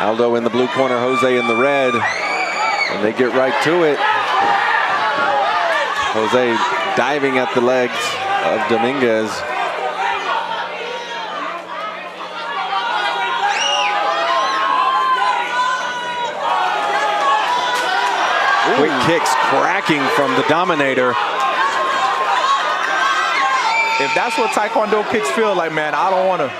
Aldo in the blue corner, Jose in the red, and they get right to it. Jose diving at the legs of Dominguez. Quick kicks cracking from the Dominator. If that's what Taekwondo kicks feel like, man, I don't want to.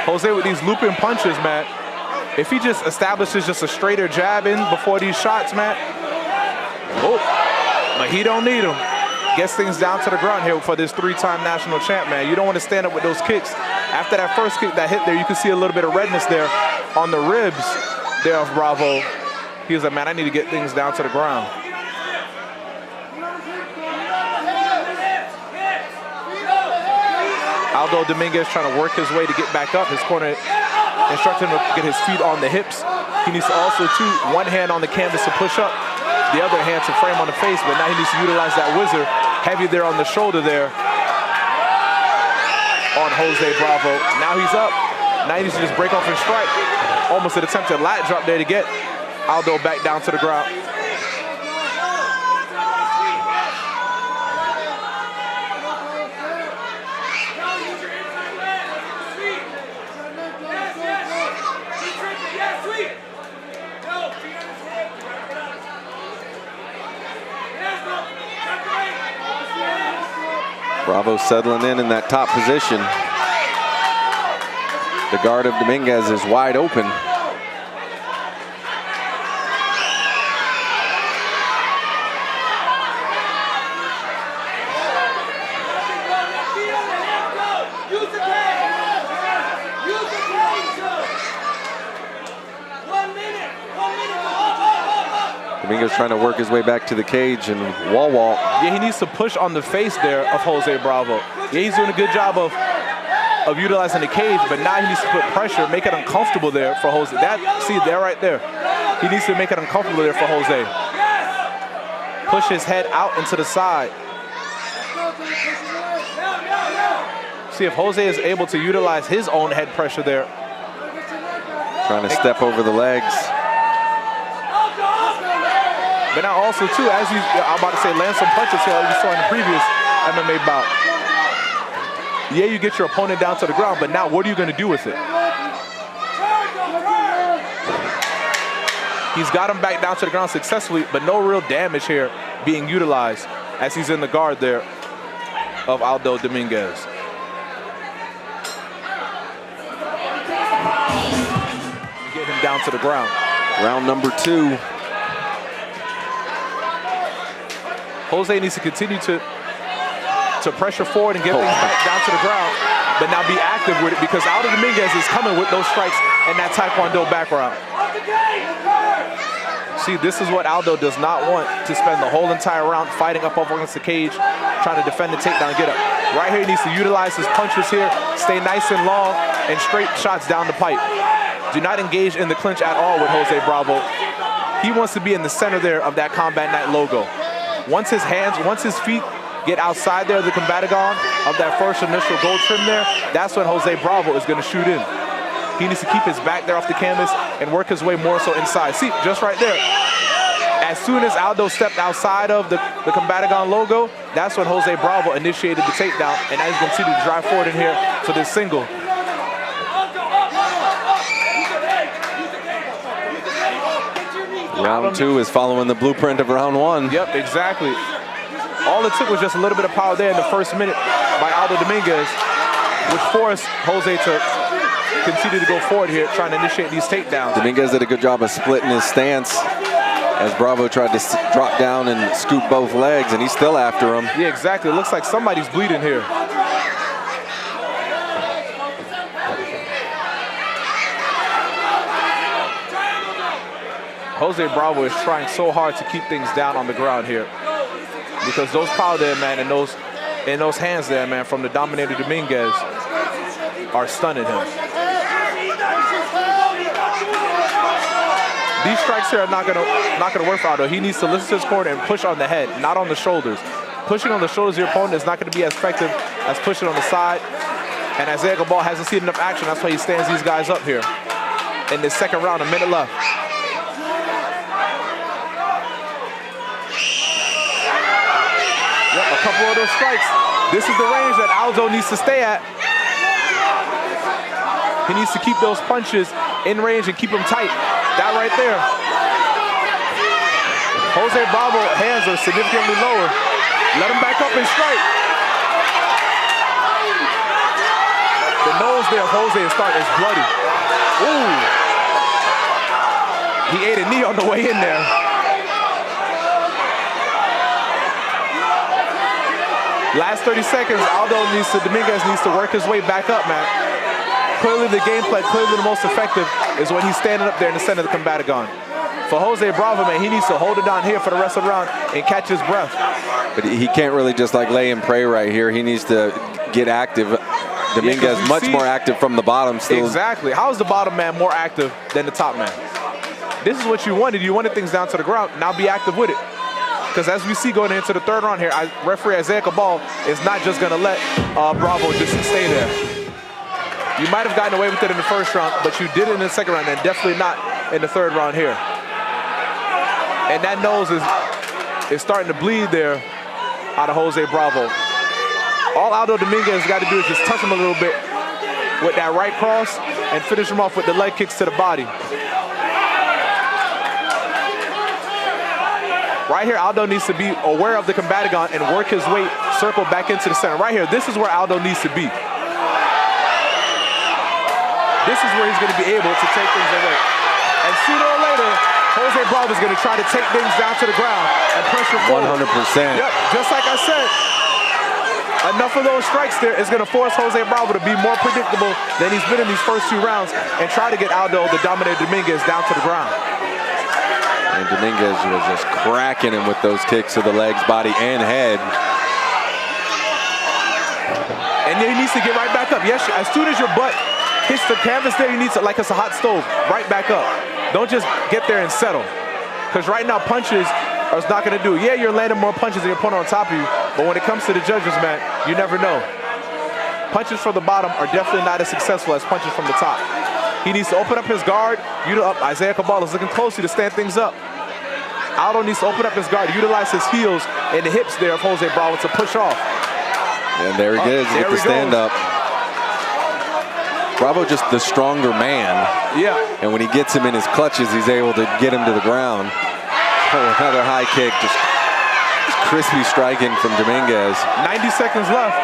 Jose with these looping punches, man. If he just establishes just a straighter jab in before these shots, man. Oh, but he don't need them. Gets things down to the ground here for this three-time national champ, man. You don't want to stand up with those kicks. After that first kick that hit there, you can see a little bit of redness there on the ribs there of Bravo. He was like, man, I need to get things down to the ground. Aldo Dominguez trying to work his way to get back up. His corner instructing him to get his feet on the hips. He needs to also, too, one hand on the canvas to push up, the other hand to frame on the face, but now he needs to utilize that whizzer. Heavy there on the shoulder there on Jose Bravo. Now he's up. Now he needs to just break off and strike. Almost an attempted lat drop there to get Aldo back down to the ground. Bravo settling in that top position. The guard of Dominguez is wide open. Dominguez trying to work his way back to the cage and wall. Yeah, he needs to push on the face there of Jose Bravo. Yeah, he's doing a good job of utilizing the cage, but now he needs to put pressure, make it uncomfortable there for Jose. See, there right there. He needs to make it uncomfortable there for Jose. Push his head out into the side. See if Jose is able to utilize his own head pressure there. Trying to step over the legs. But now also, too, as I'm about to say, land some punches here like we saw in the previous MMA bout. Yeah, you get your opponent down to the ground, but now what are you going to do with it? He's got him back down to the ground successfully, but no real damage here being utilized as he's in the guard there of Aldo Dominguez. Get him down to the ground. Round number 2. Jose needs to continue to pressure forward and get things back down to the ground, but now be active with it because Aldo Dominguez is coming with those strikes and that Taekwondo background. See, this is what Aldo does not want, to spend the whole entire round fighting up against the cage, trying to defend the takedown and get up. Right here, he needs to utilize his punches here, stay nice and long, and straight shots down the pipe. Do not engage in the clinch at all with Jose Bravo. He wants to be in the center there of that Combat Night logo. Once his feet get outside there of the combatagon of that first initial gold trim there, that's when Jose Bravo is going to shoot in. He needs to keep his back there off the canvas and work his way more so inside. See, just right there. As soon as Aldo stepped outside of the combatagon logo, that's when Jose Bravo initiated the takedown, and now he's going to continue to drive forward in here for this single. Round 2 is following the blueprint of round 1. Yep, exactly. All it took was just a little bit of power there in the first minute by Aldo Dominguez, which forced Jose to continue to go forward here, trying to initiate these takedowns. Dominguez did a good job of splitting his stance as Bravo tried to drop down and scoop both legs, and he's still after him. Yeah, exactly. It looks like somebody's bleeding here. Jose Bravo is trying so hard to keep things down on the ground here, because those power there, man, and those hands there, man, from the Dominator Dominguez are stunning him. These strikes here are not gonna work for Aldo. He needs to listen to his corner and push on the head, not on the shoulders. Pushing on the shoulders of your opponent is not gonna be as effective as pushing on the side. And Isaiah Cabal hasn't seen enough action. That's why he stands these guys up here in this second round, a minute left. Yep, a couple of those strikes. This is the range that Aldo needs to stay at. He needs to keep those punches in range and keep them tight. That right there. Jose Bravo's hands are significantly lower. Let him back up and strike. The nose there of Jose is bloody. Ooh. He ate a knee on the way in there. Last 30 seconds, Dominguez needs to work his way back up, man. Clearly the game plan, clearly the most effective is when he's standing up there in the center of the combatagon. For Jose Bravo, man, he needs to hold it down here for the rest of the round and catch his breath. But he can't really just like lay and pray right here. He needs to get active. Dominguez much more active from the bottom still. Exactly. How is the bottom man more active than the top man? This is what you wanted. You wanted things down to the ground. Now be active with it. Because as we see going into the third round here, referee Isaiah Cabal is not just going to let Bravo just stay there. You might have gotten away with it in the first round, but you did it in the second round, and definitely not in the third round here. And that nose is starting to bleed there out of Jose Bravo. All Aldo Dominguez has got to do is just touch him a little bit with that right cross and finish him off with the leg kicks to the body. Right here, Aldo needs to be aware of the combatagon and work his way, circle back into the center. Right here, this is where Aldo needs to be. This is where he's going to be able to take things away. And sooner or later, Jose Bravo is going to try to take things down to the ground and pressure forward. 100%. Yep, just like I said, enough of those strikes there is going to force Jose Bravo to be more predictable than he's been in these first two rounds and try to get Aldo, the Dominator Dominguez, down to the ground. And Dominguez was just cracking him with those kicks to the legs, body, and head. And then he needs to get right back up. Yes, as soon as your butt hits the canvas there, you need to, like it's a hot stove, right back up. Don't just get there and settle. Because right now, punches are not going to do it. Yeah, you're landing more punches than your opponent on top of you, but when it comes to the judges, man, you never know. Punches from the bottom are definitely not as successful as punches from the top. He needs to open up his guard. Isaiah Cabal is looking closely to stand things up. Aldo needs to open up his guard, utilize his heels and the hips there of Jose Bravo to push off. And there he goes, get the stand up. Bravo just the stronger man. Yeah. And when he gets him in his clutches, he's able to get him to the ground. Oh, another high kick, just crispy striking from Dominguez. 90 seconds left.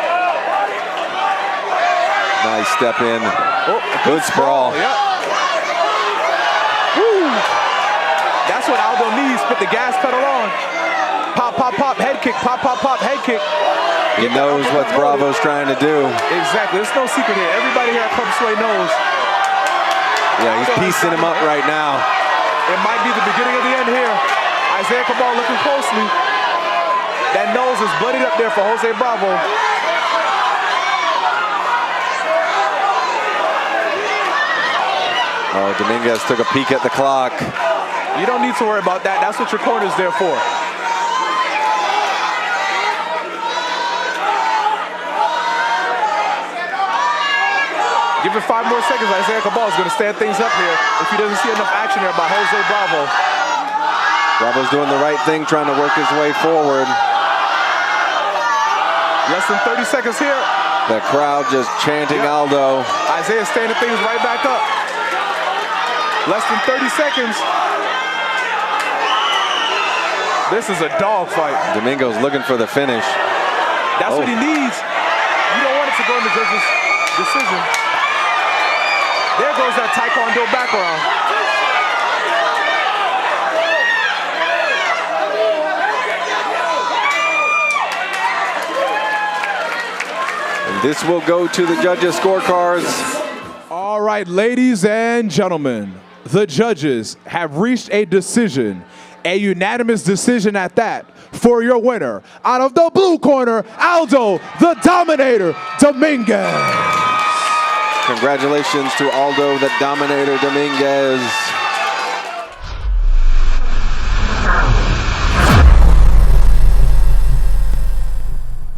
Nice step in. Oh, good sprawl. Yep. Woo. That's what Aldo needs. Put the gas pedal on. Pop, pop, pop, head kick. Pop, pop, pop, head kick. He knows what Bravo's trying to do. Exactly. There's no secret here. Everybody here at Club Sway knows. Yeah, he's piecing him up right now. It might be the beginning of the end here. Isaiah Cabal looking closely. That nose is bloodied up there for Jose Bravo. Oh, Dominguez took a peek at the clock. You don't need to worry about that. That's what your corner's there for. Give it 5 more seconds. Isaiah Cabal is going to stand things up here if he doesn't see enough action here by Jose Bravo. Bravo's doing the right thing, trying to work his way forward. Less than 30 seconds here. The crowd just chanting Aldo. Isaiah standing things right back up. Less than 30 seconds. This is a dogfight. Dominguez looking for the finish. That's what he needs. You don't want it to go in the judge's decision. There goes that Taekwondo background. And this will go to the judges' scorecards. All right, ladies and gentlemen, the judges have reached a decision, a unanimous decision at that, for your winner. Out of the blue corner, Aldo, the Dominator Dominguez. Congratulations to Aldo, the Dominator Dominguez.